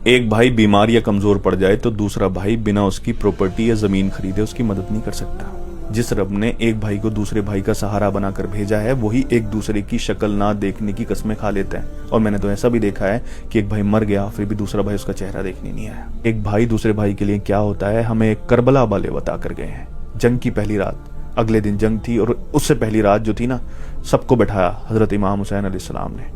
ایک بھائی بیمار یا کمزور پڑ جائے تو دوسرا بھائی بنا اس کی پراپرٹی یا زمین خریدے اس کی مدد نہیں کر سکتا۔ جس رب نے ایک بھائی کو دوسرے بھائی کا سہارا بنا کر بھیجا ہے وہی ایک دوسرے کی شکل نہ دیکھنے کی قسمیں کھا لیتے ہیں۔ اور میں نے تو ایسا بھی دیکھا ہے کہ ایک بھائی مر گیا پھر بھی دوسرا بھائی اس کا چہرہ دیکھنے نہیں آیا۔ ایک بھائی دوسرے بھائی کے لیے کیا ہوتا ہے ہمیں کربلا والے بتا کر گئے ہیں۔ جنگ کی پہلی رات، اگلے دن جنگ تھی اور اس سے پہلی رات جو تھی نا، سب کو بٹھایا حضرت امام حسین علیہ السلام نے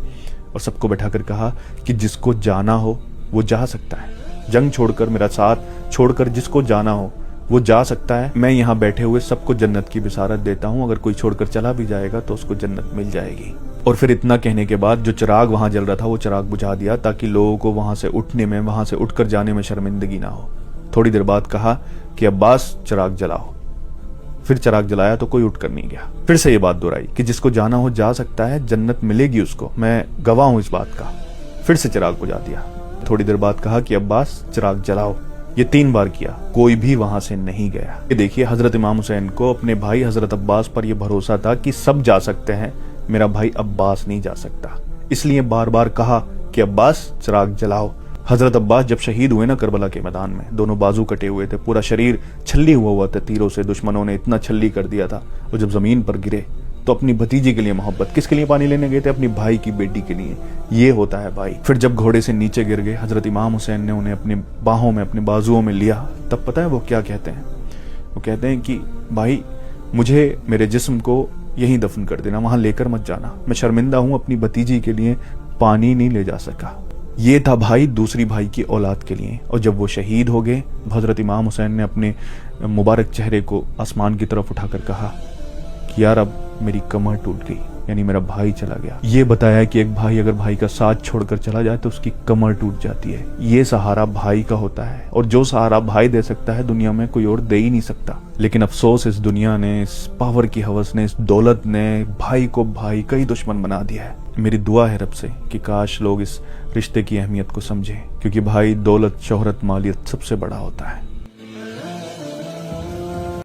اور سب کو بٹھا کر کہا کہ جس کو جانا ہو وہ جا سکتا ہے، جنگ چھوڑ کر میرا ساتھ چھوڑ کر جس کو جانا ہو وہ جا سکتا ہے۔ میں یہاں بیٹھے ہوئے سب کو جنت کی بشارت دیتا ہوں، اگر کوئی چھوڑ کر چلا بھی جائے گا تو اس کو جنت مل جائے گی۔ اور پھر اتنا کہنے کے بعد جو چراغ وہاں جل رہا تھا وہ چراغ بجھا دیا تاکہ لوگوں کو وہاں سے اٹھنے میں، وہاں سے اٹھ کر جانے میں شرمندگی نہ ہو۔ تھوڑی دیر بعد کہا کہ عباس چراغ جلاؤ، پھر چراغ جلایا تو کوئی اٹھ کر نہیں گیا۔ پھر سے یہ بات دہرائی کہ جس کو جانا ہو جا سکتا ہے، جنت ملے گی اس کو، میں گواہ ہوں اس بات کا۔ پھر سے چراغ بجھا دیا۔ تھوڑی دیر بعد کہا کہ عباس چراغ جلاؤ، یہ 3 بار کیا، کوئی بھی وہاں سے نہیں گیا۔ یہ دیکھیے حضرت امام حسین کو اپنے بھائی حضرت عباس پر یہ بھروسہ تھا کہ سب جا سکتے ہیں، میرا بھائی عباس نہیں جا سکتا، اس لیے بار بار کہا کہ عباس چراغ جلاؤ۔ حضرت عباس جب شہید ہوئے نا کربلا کے میدان میں، دونوں بازو کٹے ہوئے تھے، پورا شریر چھلی ہوا تھا تیروں سے، دشمنوں نے اتنا چھلی کر دیا تھا، اور جب زمین پر گرے تو اپنی بھتیجی کے لیے محبت، کس کے لیے پانی لینے گئے تھے؟ اپنی بھائی کی بیٹی کے لیے۔ یہ ہوتا ہے بھائی۔ پھر جب گھوڑے سے نیچے گر گئے، حضرت امام حسین نے انہیں اپنی باہوں میں، اپنے بازوؤں میں لیا، تب پتہ ہے وہ کیا کہتے ہیں؟ وہ کہتے ہیں کہ بھائی مجھے میرے جسم کو یہیں دفن کر دینا، وہاں لے کر مت جانا، میں شرمندہ ہوں، اپنی بھتیجی کے لیے پانی نہیں لے جا سکا۔ یہ تھا بھائی دوسری بھائی کی اولاد کے لیے۔ اور جب وہ شہید ہو گئے، حضرت امام حسین نے اپنے مبارک چہرے کو آسمان کی طرف اٹھا کر کہا کہ یار اب میری کمر ٹوٹ گئی، یعنی میرا بھائی چلا گیا۔ یہ بتایا کہ ایک بھائی اگر بھائی کا ساتھ چھوڑ کر چلا جائے تو اس کی کمر ٹوٹ جاتی ہے۔ یہ سہارا بھائی کا ہوتا ہے، اور جو سہارا بھائی دے سکتا ہے دنیا میں کوئی اور دے ہی نہیں سکتا۔ لیکن افسوس اس دنیا نے، اس پاور کی ہوس نے، اس دولت نے بھائی کو بھائی کا ہی دشمن بنا دیا ہے۔ میری دعا ہے رب سے کہ کاش لوگ اس رشتے کی اہمیت کو سمجھیں، کیونکہ بھائی دولت، شہرت، مالیت سب سے بڑا ہوتا ہے۔